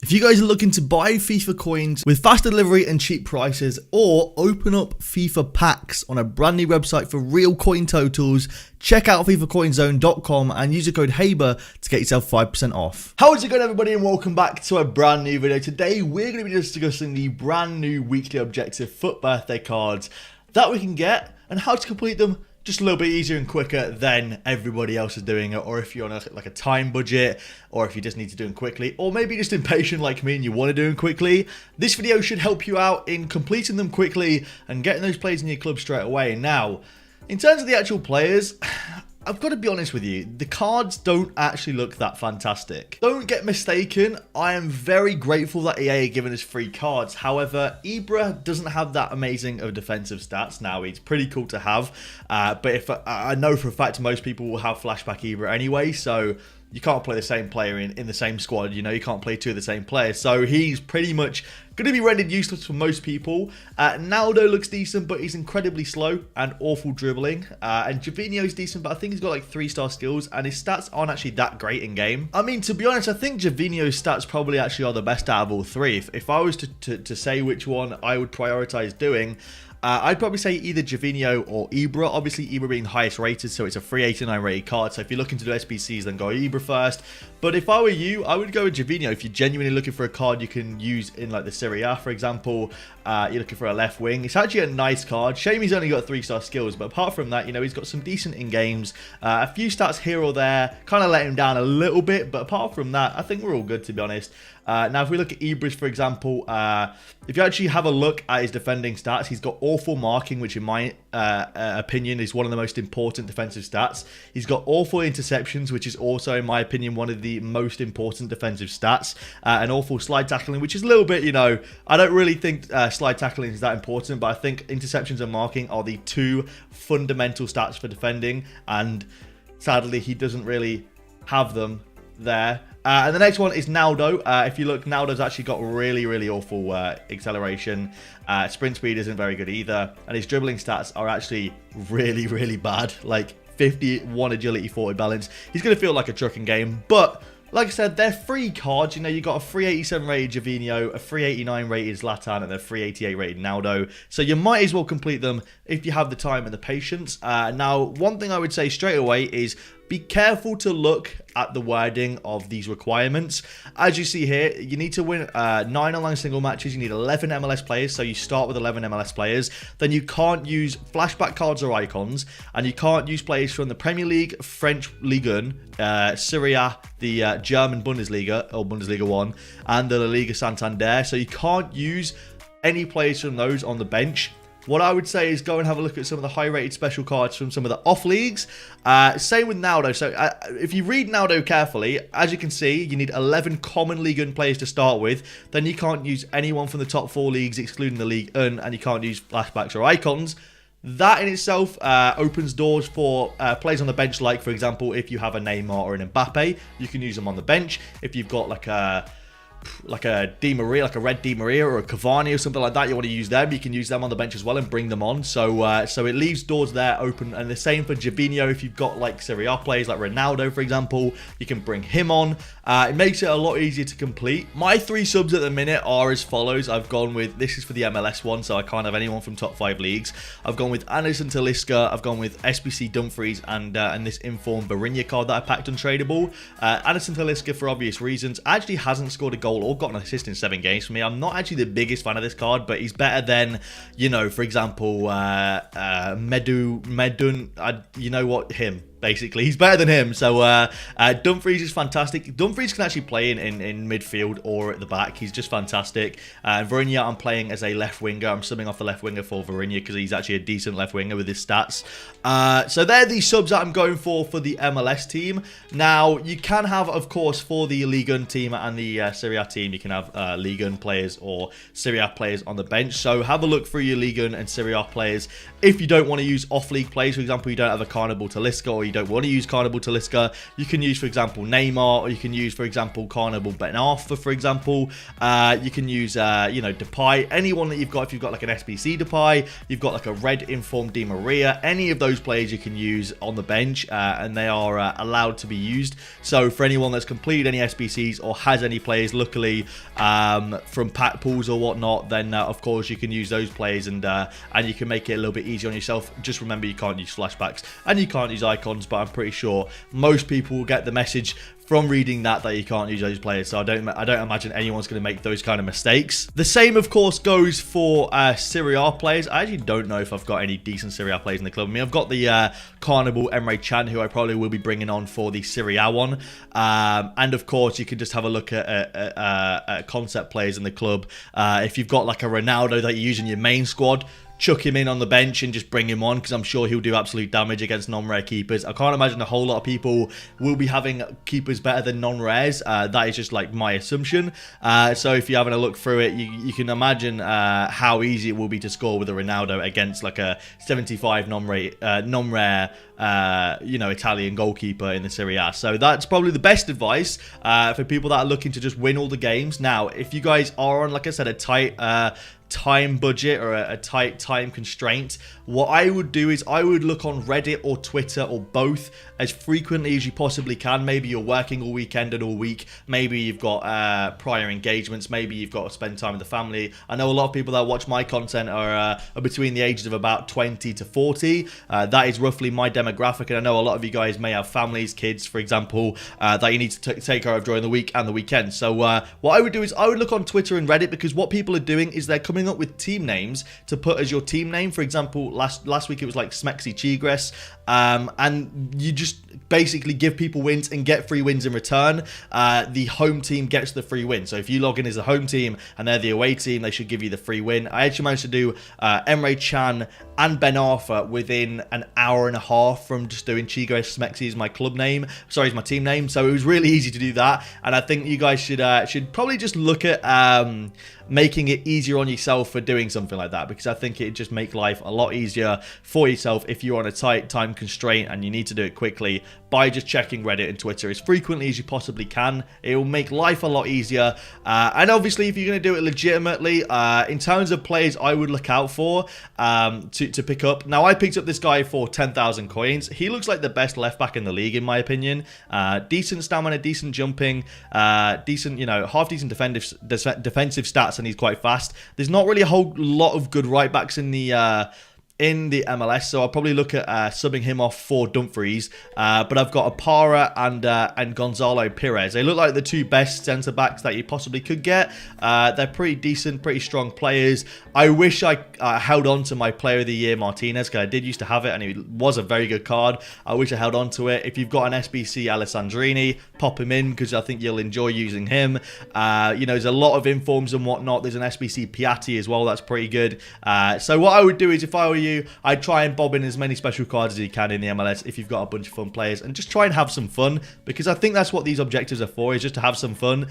If you guys are looking to buy FIFA coins with fast delivery and cheap prices, or open up FIFA packs on a brand new website for real coin totals, check out FIFAcoinzone.com and use the code HABER to get yourself 5% off. How is it going, everybody, and welcome back to a brand new video. Today we're going to be discussing the brand new weekly objective FUT birthday cards that we can get and how to complete them just a little bit easier and quicker than everybody else is doing it, or if you're on a time budget, or if you just need to do them quickly, or maybe just impatient like me and you want to do them quickly. This video should help you out in completing them quickly and getting those players in your club straight away. Now, in terms of the actual players, I've got to be honest with you, the cards don't actually look that fantastic. Don't get mistaken, I am very grateful that EA are giving us free cards. However, Ibra doesn't have that amazing of defensive stats. Now, he's pretty cool to have, but if I know for a fact most people will have flashback Ibra anyway, so you can't play the same player in the same squad. You know, you can't play two of the same players. So he's pretty much going to be rendered useless for most people. Naldo looks decent, but he's incredibly slow and awful dribbling. And Javinho's decent, but I think he's got like 3-star skills, and his stats aren't actually that great in game. I mean, to be honest, I think Javinho's stats probably actually are the best out of all three. If I was to say which one I would prioritize doing, I'd probably say either Javinho or Ibra. Obviously, Ibra being the highest rated, so it's a 389 rated card. So if you're looking to do SBCs, then go Ibra first. But if I were you, I would go with Javinho. If you're genuinely looking for a card you can use in like the Serie A, for example, you're looking for a left wing. It's actually a nice card. Shame he's only got 3-star skills, but apart from that, you know, he's got some decent in-games. A few stats here or there, kind of let him down a little bit, but apart from that, I think we're all good, to be honest. Now, if we look at Ibra's, for example, if you actually have a look at his defending stats, he's got awful marking, which in my opinion is one of the most important defensive stats. He's got awful interceptions, which is also, in my opinion, one of the most important defensive stats. And awful slide tackling, which is a little bit, you know, I don't really think slide tackling is that important, but I think interceptions and marking are the two fundamental stats for defending, and sadly, he doesn't really have them there. And the next one is Naldo. If you look, Naldo's actually got really awful acceleration. Sprint speed isn't very good either. And his dribbling stats are actually really bad. Like 51 agility, 40 balance. He's going to feel like a truck in game. But like I said, they're free cards. You know, you got a 387 rated Javinho, a 389 rated Zlatan, and a 388 rated Naldo. So you might as well complete them if you have the time and the patience. Now, one thing I would say straight away is be careful to look at the wording of these requirements. As you see here, you need to win 9 online single matches. You need 11 MLS players, so you start with 11 MLS players. Then you can't use flashback cards or icons, and you can't use players from the Premier League, French Ligue 1, Serie A, the German Bundesliga, or Bundesliga 1, and the La Liga Santander. So you can't use any players from those on the bench. What I would say is go and have a look at some of the high-rated special cards from some of the off leagues. Same with Naldo. So if you read Naldo carefully, as you can see, you need 11 common Ligue 1 players to start with. Then you can't use anyone from the top 4 leagues, excluding the Ligue 1, and you can't use flashbacks or icons. That in itself opens doors for players on the bench, like, for example, if you have a Neymar or an Mbappe, you can use them on the bench. If you've got like a Di Maria, like a red Di Maria or a Cavani or something like that, you want to use them, you can use them on the bench as well and bring them on. So so it leaves doors there open. And the same for Javinho. If you've got like Serie A players like Ronaldo, for example, you can bring him on. It makes it a lot easier to complete. My 3 subs at the minute are as follows. I've gone with, this is for the MLS one, so I can't have anyone from top 5 leagues. I've gone with Anderson Talisca, I've gone with SBC Dumfries, and this informed Barinha card that I packed untradeable. Anderson Talisca, for obvious reasons, actually hasn't scored a goal or got an assist in 7 games for me. I'm not actually the biggest fan of this card, but he's better than, you know, for example, Medun, you know what, him. Basically, he's better than him. So Dumfries is fantastic. Dumfries can actually play in midfield or at the back. He's just fantastic. Barinha, I'm playing as a left winger. I'm subbing off the left winger for Barinha because he's actually a decent left winger with his stats. So they're the subs that I'm going for the MLS team. Now, you can have, of course, for the Ligue 1 team and the Serie A team, you can have Ligue 1 players or Serie A players on the bench. So have a look through your Ligue 1 and Serie A players. If you don't want to use off-league players, for example, you don't have a Carnival Talisca or you don't want to use Carnival Talisca, you can use, for example, Neymar, or you can use, for example, Carnival Ben Arfa, for example. You can use, you know, Depay, anyone that you've got. If you've got like an SBC Depay, you've got like a red informed Di Maria, any of those players you can use on the bench, and they are allowed to be used. So for anyone that's completed any SBCs or has any players, luckily, from pack pools or whatnot, then of course you can use those players, and you can make it a little bit easier on yourself. Just remember, you can't use flashbacks and you can't use icons, but I'm pretty sure most people will get the message from reading that you can't use those players. So I don't imagine anyone's going to make those kind of mistakes. The same, of course, goes for Serie A players. I actually don't know if I've got any decent Serie A players in the club. I mean, I've got the Carnival Emre Can, who I probably will be bringing on for the Serie A one. And of course, you can just have a look at concept players in the club. If you've got like a Ronaldo that you use in your main squad, chuck him in on the bench and just bring him on, because I'm sure he'll do absolute damage against non-rare keepers. I can't imagine a whole lot of people will be having keepers better than non-rares. That is just like my assumption. So if you're having a look through it, you can imagine how easy it will be to score with a Ronaldo against like a 75 non-rare you know, Italian goalkeeper in the Serie A. So that's probably the best advice for people that are looking to just win all the games. Now, if you guys are on, like I said, a tight time budget or a tight time constraint, what I would do is I would look on Reddit or Twitter or both as frequently as you possibly can. Maybe you're working all weekend and all week. Maybe you've got prior engagements. Maybe you've got to spend time with the family. I know a lot of people that watch my content are between the ages of about 20 to 40. That is roughly my demographic, and I know a lot of you guys may have families, kids, for example, that you need to take care of during the week and the weekend. So what I would do is I would look on Twitter and Reddit, because what people are doing is they're coming up with team names to put as your team name. For example, last week it was like Smexy Chigres, and you just basically give people wins and get free wins in return. The home team gets the free win. So if you log in as a home team and they're the away team, they should give you the free win. I actually managed to do Emre Can and Ben Arfa within an hour and a half from just doing Chigres Smexy as my club name. Sorry, as my team name. So it was really easy to do that, and I think you guys should probably just look at making it easier on yourself for doing something like that, because I think it'd just make life a lot easier for yourself if you're on a tight time constraint and you need to do it quickly, by just checking Reddit and Twitter as frequently as you possibly can. It will make life a lot easier. And obviously, if you're going to do it legitimately, in terms of players I would look out for to pick up. Now, I picked up this guy for 10,000 coins. He looks like the best left back in the league, in my opinion. Decent stamina, decent jumping, decent, you know, half decent defensive stats, and he's quite fast. There's not really a whole lot of good right backs in the MLS, so I'll probably look at subbing him off for Dumfries. But I've got Apara and Gonzalo Pires. They look like the two best centre backs that you possibly could get. They're pretty decent, pretty strong players. I wish I held on to my Player of the Year Martinez, because I did used to have it and it was a very good card. I wish I held on to it. If you've got an SBC Alessandrini, pop him in, because I think you'll enjoy using him. You know, there's a lot of informs and whatnot. There's an SBC Piatti as well. That's pretty good. So what I would do is, if I were you, I'd try and bob in as many special cards as you can in the MLS if you've got a bunch of fun players, and just try and have some fun, because I think that's what these objectives are for, is just to have some fun.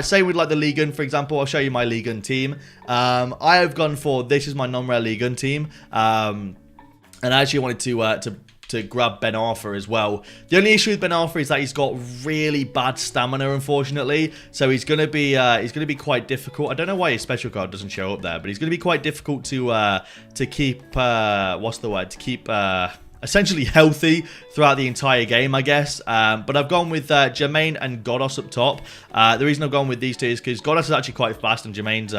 Same with like the Ligue 1, for example. I'll show you my Ligue 1 team. I have gone for, this is my non-rare Ligue 1 team, and I actually wanted to grab Ben Arfa as well. The only issue with Ben Arfa is that he's got really bad stamina, unfortunately. So he's gonna be quite difficult. I don't know why his special card doesn't show up there, but he's gonna be quite difficult to keep what's the word? To keep essentially healthy throughout the entire game, I guess. But I've gone with Jermaine and Godos up top. The reason I've gone with these two is because Godos is actually quite fast, and Jermaine's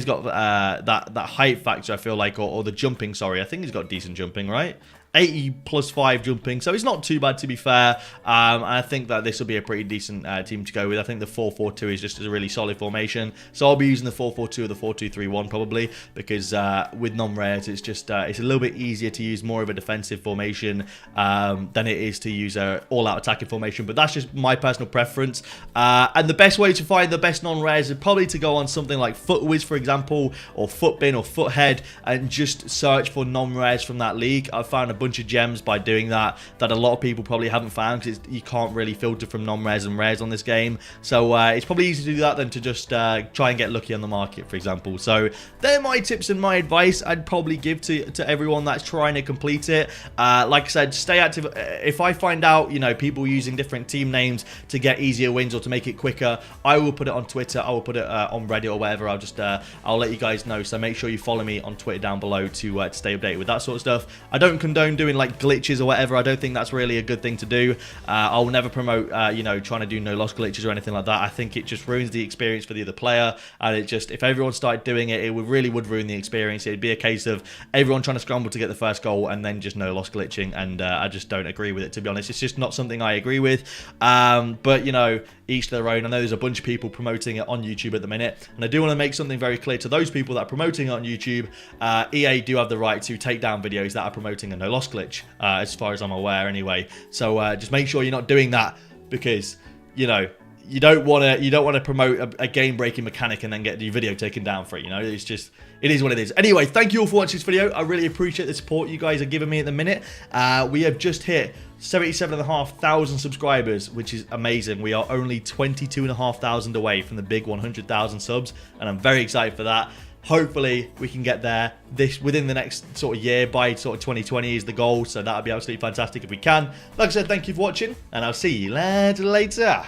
got that height factor, I feel like, or the jumping. Sorry, I think he's got decent jumping, right? 80 plus 5 jumping, so it's not too bad, to be fair. And I think that this will be a pretty decent team to go with. I think the 4-4-2 is just a really solid formation, so I'll be using the 4-4-2 or the 4-2-3-1 probably, because with non-rares it's just it's a little bit easier to use more of a defensive formation than it is to use a all-out attacking formation. But that's just my personal preference. And the best way to find the best non-rares is probably to go on something like FootWiz, for example, or Footbin or Foothead, and just search for non-rares from that league. I've found a bunch of gems by doing that a lot of people probably haven't found, because you can't really filter from non-rares and rares on this game. So it's probably easier to do that than to just try and get lucky on the market, for example. So they're my tips and my advice I'd probably give to everyone that's trying to complete it. Like I said, stay active. If I find out, you know, people using different team names to get easier wins or to make it quicker, I will put it on Twitter, I will put it on Reddit or whatever. I'll just I'll let you guys know. So make sure you follow me on Twitter down below to stay updated with that sort of stuff. I don't condone doing like glitches or whatever. I don't think that's really a good thing to do. I'll never promote you know, trying to do no loss glitches or anything like that. I think it just ruins the experience for the other player, and it just, if everyone started doing it, it really would ruin the experience. It'd be a case of everyone trying to scramble to get the first goal and then just no loss glitching, and I just don't agree with it, to be honest. It's just not something I agree with. But you know, each to their own. I know there's a bunch of people promoting it on YouTube at the minute, and I do want to make something very clear to those people that are promoting it on YouTube. EA do have the right to take down videos that are promoting a no loss glitch, as far as I'm aware anyway. So just make sure you're not doing that, because you know, you don't want to promote a game breaking mechanic and then get your video taken down for it. You know, it's just, it is what it is. Anyway, thank you all for watching this video. I really appreciate the support you guys are giving me at the minute. We have just hit 77,500 subscribers, which is amazing. We are only 22,500 away from the big 100,000 subs, and I'm very excited for that. Hopefully we can get there within the next sort of year. By sort of 2020 is the goal, so that would be absolutely fantastic if we can. Like I said, thank you for watching, and I'll see you later.